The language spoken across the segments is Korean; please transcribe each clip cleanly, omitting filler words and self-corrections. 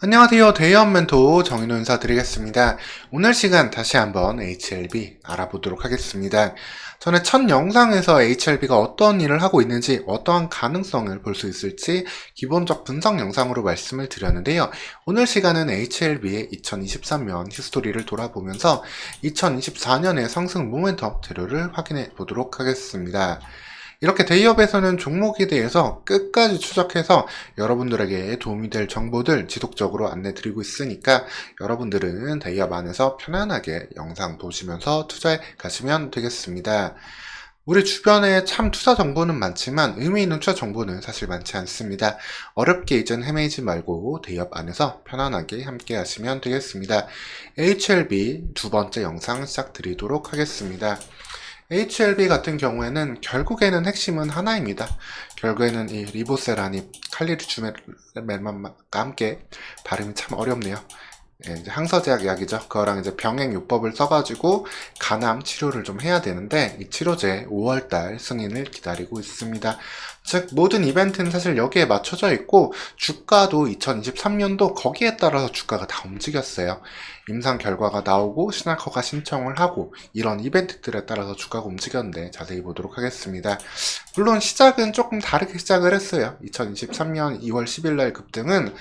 안녕하세요. 대의원 멘토 정인호 인사드리겠습니다. 오늘 시간 다시 한번 HLB 알아보도록 하겠습니다. 전에 첫 영상에서 HLB가 어떤 일을 하고 있는지, 어떠한 가능성을 볼 수 있을지 기본적 분석 영상으로 말씀을 드렸는데요. 오늘 시간은 HLB의 2023년 히스토리를 돌아보면서 2024년의 상승 모멘텀 재료를 확인해 보도록 하겠습니다. 이렇게 데이업에서는 종목에 대해서 끝까지 추적해서 여러분들에게 도움이 될 정보들 지속적으로 안내드리고 있으니까 여러분들은 데이업 안에서 편안하게 영상 보시면서 투자해 가시면 되겠습니다. 우리 주변에 참 투자 정보는 많지만 의미 있는 투자 정보는 사실 많지 않습니다. 어렵게 이젠 헤매지 말고 데이업 안에서 편안하게 함께 하시면 되겠습니다. HLB 두 번째 영상 시작드리도록 하겠습니다. HLB 같은 경우에는 결국에는 핵심은 하나입니다. 결국에는 이 리보세라닙, 칼리투즘앱과 함께 발음이 참 어렵네요. 이제 항서제약 약이죠. 그거랑 이제 병행요법을 써가지고 간암 치료를 좀 해야 되는데 이 치료제 5월달 승인을 기다리고 있습니다. 즉 모든 이벤트는 사실 여기에 맞춰져 있고 주가도 2023년도 거기에 따라서 주가가 다 움직였어요. 임상 결과가 나오고 신약허가 신청을 하고 이런 이벤트들에 따라서 주가가 움직였는데 자세히 보도록 하겠습니다. 물론 시작은 조금 다르게 시작을 했어요. 2023년 2월 10일 날 급등은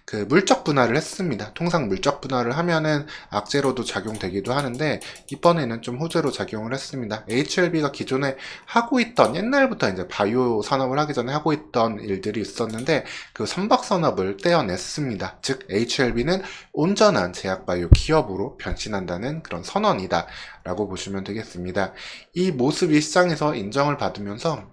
그 물적 분할을 했습니다. 통상 물적 분할을 하면은 악재로도 작용되기도 하는데 이번에는 좀 호재로 작용을 했습니다. HLB가 기존에 하고 있던 옛날부터 이제 바이오 산업을 하기 전에 하고 있던 일들이 있었는데 그 선박 산업을 떼어냈습니다. 즉 HLB는 온전한 제약 바이오 기업으로 변신한다는 그런 선언이다 라고 보시면 되겠습니다. 이 모습이 시장에서 인정을 받으면서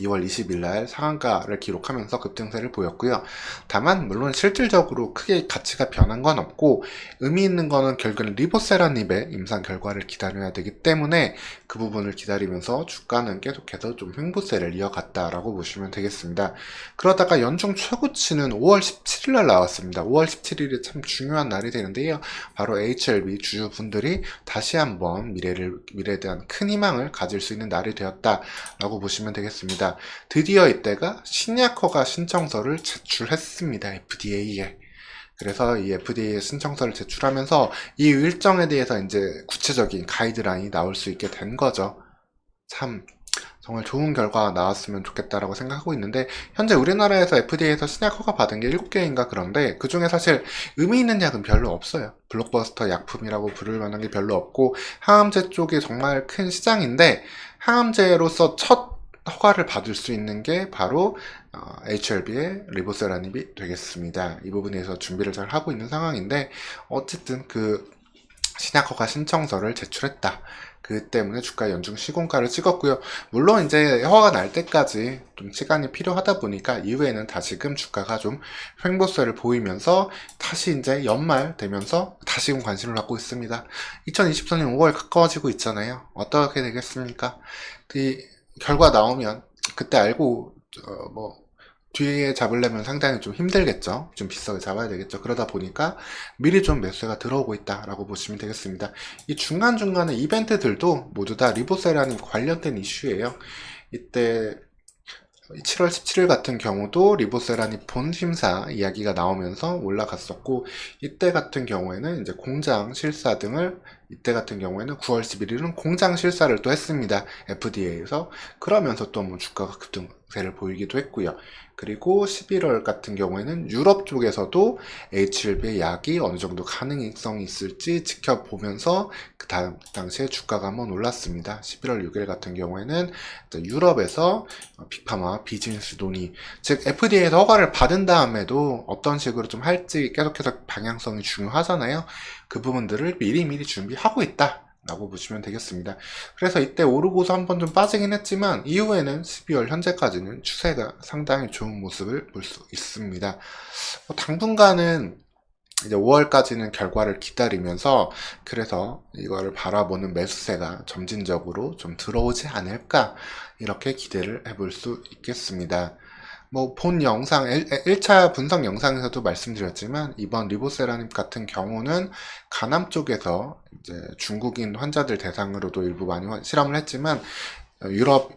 2월 20일 날 상한가를 기록하면서 급등세를 보였고요. 다만 물론 실질적으로 크게 가치가 변한 건 없고 의미 있는 거는 결국은 리보세라닙의 임상 결과를 기다려야 되기 때문에 그 부분을 기다리면서 주가는 계속해서 좀 횡보세를 이어갔다라고 보시면 되겠습니다. 그러다가 연중 최고치는 5월 17일 날 나왔습니다. 5월 17일이 참 중요한 날이 되는데요. 바로 HLB 주주분들이 다시 한번 미래에 대한 큰 희망을 가질 수 있는 날이 되었다라고 보시면 되겠습니다. 드디어 이때가 신약허가 신청서를 제출했습니다. FDA에. 그래서 이 FDA 신청서를 제출하면서 이 일정에 대해서 이제 구체적인 가이드라인이 나올 수 있게 된 거죠. 참 정말 좋은 결과가 나왔으면 좋겠다라고 생각하고 있는데 현재 우리나라에서 FDA에서 신약 허가 받은 게 7개인가 그런데 그중에 사실 의미 있는 약은 별로 없어요. 블록버스터 약품이라고 부를 만한 게 별로 없고 항암제 쪽이 정말 큰 시장인데 항암제로서 첫 허가를 받을 수 있는 게 바로 HLB의 리보세라닙이 되겠습니다. 이 부분에서 준비를 잘 하고 있는 상황인데 어쨌든 그 신약허가 신청서를 제출했다. 그 때문에 주가 연중 시공가를 찍었고요. 물론 이제 허가가 날 때까지 좀 시간이 필요하다 보니까 이후에는 다시금 주가가 좀 횡보세를 보이면서 다시 이제 연말 되면서 다시금 관심을 갖고 있습니다. 2024년 5월 가까워지고 있잖아요. 어떻게 되겠습니까? 이 결과 나오면 그때 알고 뒤에 잡으려면 상당히 좀 힘들겠죠. 좀 비싸게 잡아야 되겠죠. 그러다 보니까 미리 좀 매수가 들어오고 있다라고 보시면 되겠습니다. 이 중간중간에 이벤트들도 모두 다 리보세라님 관련된 이슈예요. 이때 7월 17일 같은 경우도 리보세라님 본심사 이야기가 나오면서 올라갔었고 이때 같은 경우에는 이제 공장 실사 등을 이때 같은 경우에는 9월 11일은 공장 실사를 또 했습니다. FDA에서 그러면서 또 뭐 주가가 급등세를 보이기도 했고요. 그리고 11월 같은 경우에는 유럽 쪽에서도 HLB의 약이 어느 정도 가능성이 있을지 지켜보면서 그 다음 당시에 주가가 한번 올랐습니다. 11월 6일 같은 경우에는 유럽에서 빅파마 비즈니스 논의, 즉 FDA에서 허가를 받은 다음에도 어떤 식으로 좀 할지 계속해서 방향성이 중요하잖아요. 그 부분들을 미리미리 준비하고 있다 라고 보시면 되겠습니다. 그래서 이때 오르고서 한번 좀 빠지긴 했지만 이후에는 12월 현재까지는 추세가 상당히 좋은 모습을 볼 수 있습니다. 당분간은 이제 5월까지는 결과를 기다리면서 그래서 이거를 바라보는 매수세가 점진적으로 좀 들어오지 않을까 이렇게 기대를 해볼 수 있겠습니다. 본 영상, 1차 분석 영상에서도 말씀드렸지만, 이번 리보세라님 같은 경우는 간암 쪽에서 이제 중국인 환자들 대상으로도 일부 많이 실험을 했지만, 유럽,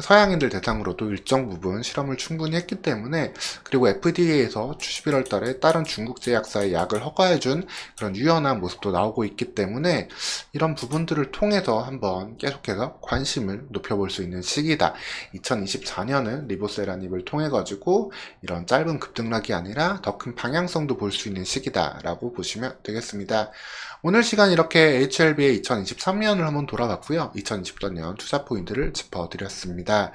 서양인들 대상으로도 일정 부분 실험을 충분히 했기 때문에, 그리고 FDA에서 11월 달에 다른 중국 제약사의 약을 허가해준 그런 유연한 모습도 나오고 있기 때문에 이런 부분들을 통해서 한번 계속해서 관심을 높여볼 수 있는 시기다. 2024년은 리보세라닙을 통해 가지고 이런 짧은 급등락이 아니라 더 큰 방향성도 볼 수 있는 시기다라고 보시면 되겠습니다. 오늘 시간 이렇게 HLB의 2023년을 한번 돌아봤고요. 2024년 투자 포인트를 짚어드렸습니다.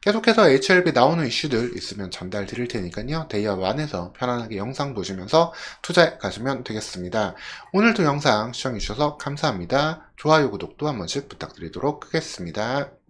계속해서 HLB 나오는 이슈들 있으면 전달 드릴 테니까요. 데이업 안에서 편안하게 영상 보시면서 투자해 가시면 되겠습니다. 오늘도 영상 시청해주셔서 감사합니다. 좋아요, 구독도 한 번씩 부탁드리도록 하겠습니다.